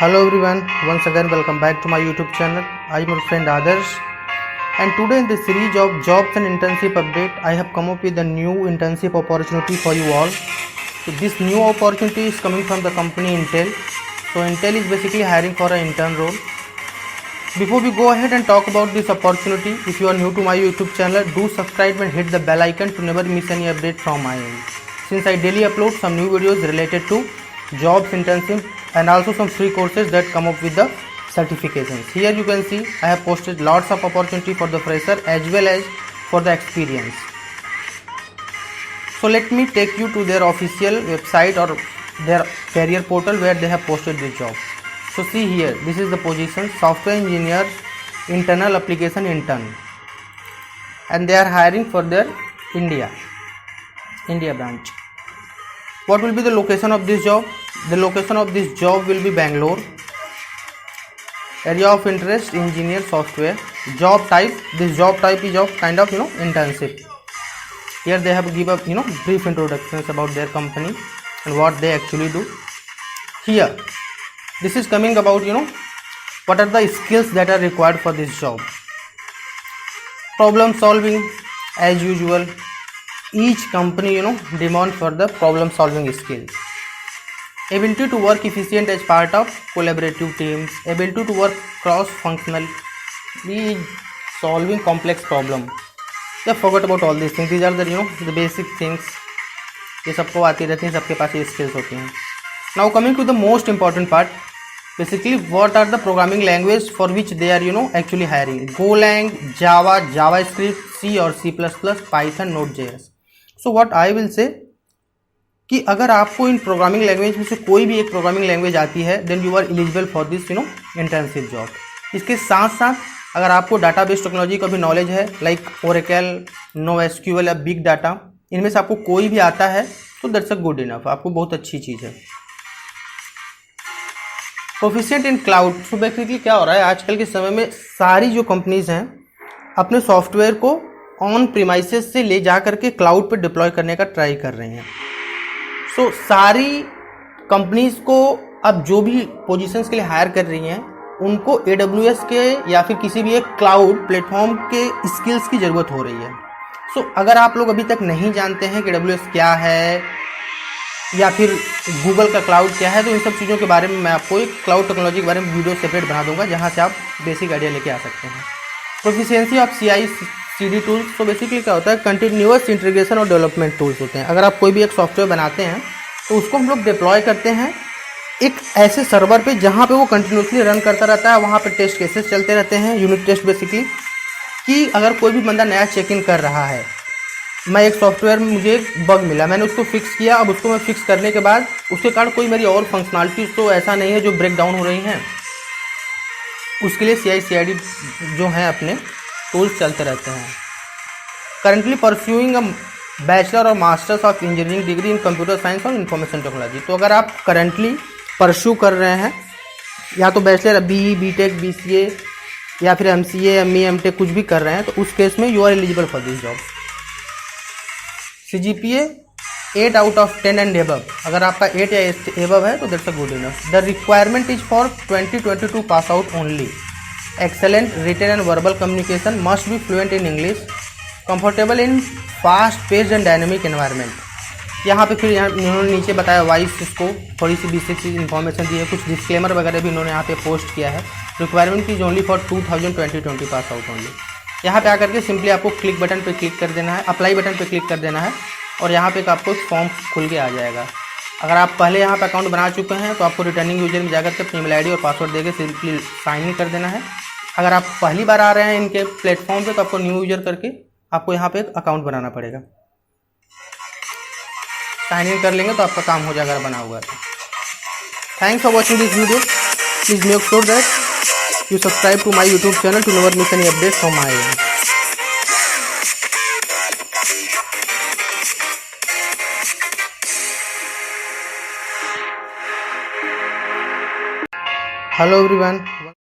Hello everyone, once again welcome back to my YouTube channel. I am your friend Adarsh, and today in this series of jobs and internship update, I have come up with a new internship opportunity for you all. So this new opportunity is coming from the company Intel. So Intel is basically hiring for an intern role. Before we go ahead and talk about this opportunity, if you are new to my YouTube channel, do subscribe and hit the bell icon to never miss any update from my end. Since I daily upload some new videos related to jobs, internship and also some free courses that come up with the certifications. Here you can see I have posted lots of opportunity for the fresher as well as for the experience. So let me take you to their official website or their career portal where they have posted this job. So see here, this is the position software engineer internal application intern, and they are hiring for their India branch. What will be the location of this job? The location of this job will be Bangalore. Area of interest engineer software. Job type, this job type is of kind of internship. Here they have give up brief introductions about their company and what they actually do. Here this is coming about what are the skills that are required for this job. Problem solving as usual. Each company demand for the problem solving skills. Ability to work efficient as part of collaborative teams. Ability to work cross functionally solving complex problem. Yeah, forgot about all these things. These are the basic things. ये सबको आती रहती हैं, सबके पास ये skills होती हैं. Now coming to the most important part, basically what are the programming language for which they are actually hiring? Golang, Java, JavaScript, C or C++, Python, Node.js. So what I will say कि अगर आपको इन programming language में से कोई भी एक programming language आती है then you are eligible for this internship job. इसके साथ साथ अगर आपको डाटाबेस टेक्नोलॉजी का भी नॉलेज है लाइक ओरेकल, NoSQL या बिग डाटा, इनमें से आपको कोई भी आता है तो दैट्स अ गुड इनफ, आपको बहुत अच्छी चीज़ है. प्रोफिशिएंट इन क्लाउड. सो बेसिकली क्या हो रहा है आजकल के समय में सारी जो कंपनीज हैं अपने सॉफ्टवेयर को ऑन प्रीमाइसेस से ले जा करके क्लाउड पे डिप्लॉय करने का ट्राई कर रही हैं. सो सारी कंपनीज को अब जो भी पोजीशंस के लिए हायर कर रही हैं उनको AWS के या फिर किसी भी एक क्लाउड प्लेटफॉर्म के स्किल्स की ज़रूरत हो रही है. सो अगर आप लोग अभी तक नहीं जानते हैं कि AWS क्या है या फिर गूगल का क्लाउड क्या है तो इन सब चीज़ों के बारे में मैं आपको एक क्लाउड टेक्नोलॉजी के बारे में वीडियो सेपरेट बना दूंगा जहाँ से आप बेसिक आइडिया लेके आ सकते हैं. Proficiency of CI/CD tools. तो बेसिकली क्या होता है, कंटिन्यूअस इंटीग्रेशन और डेवलपमेंट टूल्स होते हैं. अगर आप कोई भी एक सॉफ्टवेयर बनाते हैं तो उसको हम लोग डिप्लॉय करते हैं एक ऐसे सर्वर पे जहाँ पे वो कंटिन्यूसली रन करता रहता है. वहाँ पे टेस्ट केसेस चलते रहते हैं, यूनिट टेस्ट बेसिकली, कि अगर कोई भी बंदा नया चेक इन कर रहा है. मैं एक सॉफ्टवेयर में मुझे एक बग मिला, मैंने उसको फिक्स किया. अब उसको मैं फिक्स करने के बाद उसके कारण कोई मेरी और फंक्शनलिटीज़ तो ऐसा नहीं है जो ब्रेक डाउन हो रही हैं, उसके लिए CI/CD जो हैं अपने टूल्स चलते रहते हैं. करंटली परस्यूइंग अ बैचलर और masters of engineering degree in computer science और इंफॉर्मेशन टेक्नोलॉजी. तो अगर आप करंटली परस्यू कर रहे हैं या तो बैचलर BE, BTech, BCA या फिर MCA, ME, MTech कुछ भी कर रहे हैं तो उस केस में you are eligible for this job. CGPA 8 out of 10 and above. अगर आपका 8 या एबव है तो that's a good enough. The requirement is for 2022 pass out only. Excellent written and verbal communication, must be fluent in English, comfortable in fast paced and dynamic environment. यहाँ पे फिर इन्होंने नीचे बताया वाइस इसको थोड़ी सी बेसिक चीज़ इन्फॉर्मेशन दी है, कुछ डिस्क्लेमर वगैरह भी इन्होंने यहाँ पे पोस्ट किया है. Requirement is only for 2020 pass out only. यहाँ पे आकर के सिंपली आपको क्लिक बटन पे क्लिक कर देना है, अप्लाई बटन पे क्लिक कर देना है और यहाँ पे आपको एक फॉर्म खुल के आ जाएगा. अगर आप पहले यहाँ पे अकाउंट बना चुके हैं तो आपको रिटर्निंग यूजर में जाकर के अपनी ईमेल ID और पासवर्ड देकर सिंपली साइन इन कर देना है. अगर आप पहली बार आ रहे हैं इनके प्लेटफॉर्म पे तो आपको न्यू यूजर करके आपको यहाँ पे एक अकाउंट बनाना पड़ेगा. साइन इन कर लेंगे तो आपका काम हो जाएगा बना हुआ. Thanks for watching this video. Please make sure that you subscribe to my YouTube channel to never miss any update from my end. Hello everyone.